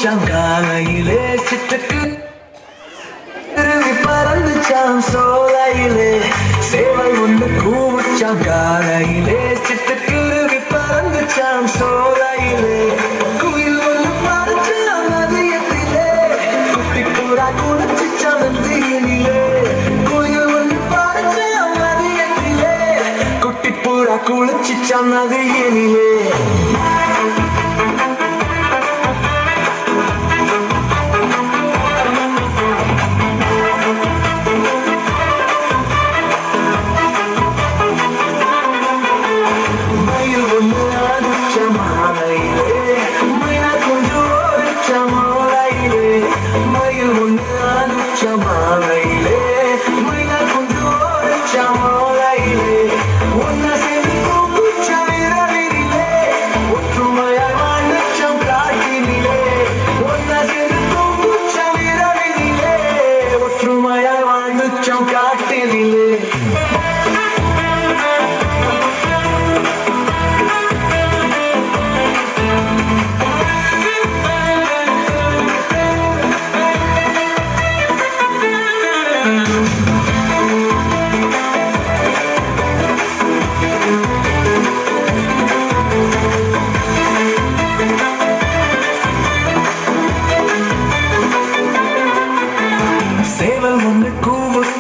கூச்சங்காலையிலே சிட்டுக்கு பறந்துச்சாம் சோலையிலே சேவல் ஒன்று கூச்சங்காலையிலே சிட்டுக்குருவி பறந்துச்சாம் சோலையிலே குயில் ஒன்று பறந்துச்சாம் மதியத்திலே குட்டி புறா குளிச்சுச்சாம் நந்தியினிலே குயில் ஒன்று பறந்துச்சாம் மதியத்திலே குட்டி புறா குளிச்சுச்சாம் நதியினிலே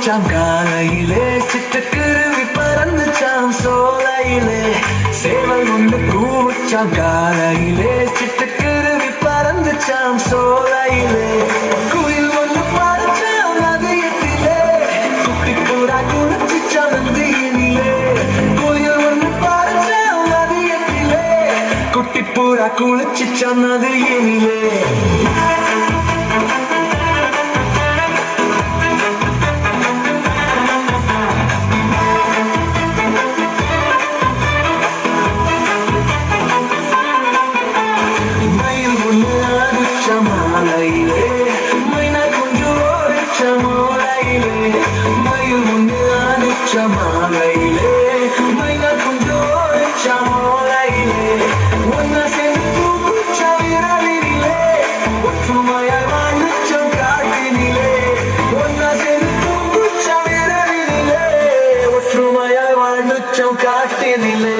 காலையிலே சிட்டுக்குருவி பறந்துச்சாம் சோலையிலே சேவல் ஒன்று கூச்சாம் காலையிலே சிட்டுக்குருவி பறந்துச்சாம் சோலையிலே குயில் ஒன்று பறந்துச்சாம் நதியத்திலே குட்டி புறா குளிச்சுச்சாம் நந்தியினிலே குயில் ஒன்று பறந்துச்சாம் நதியத்திலே குட்டி புறா குளிச்சுச்சாம் நதியினிலே காட்டினிலே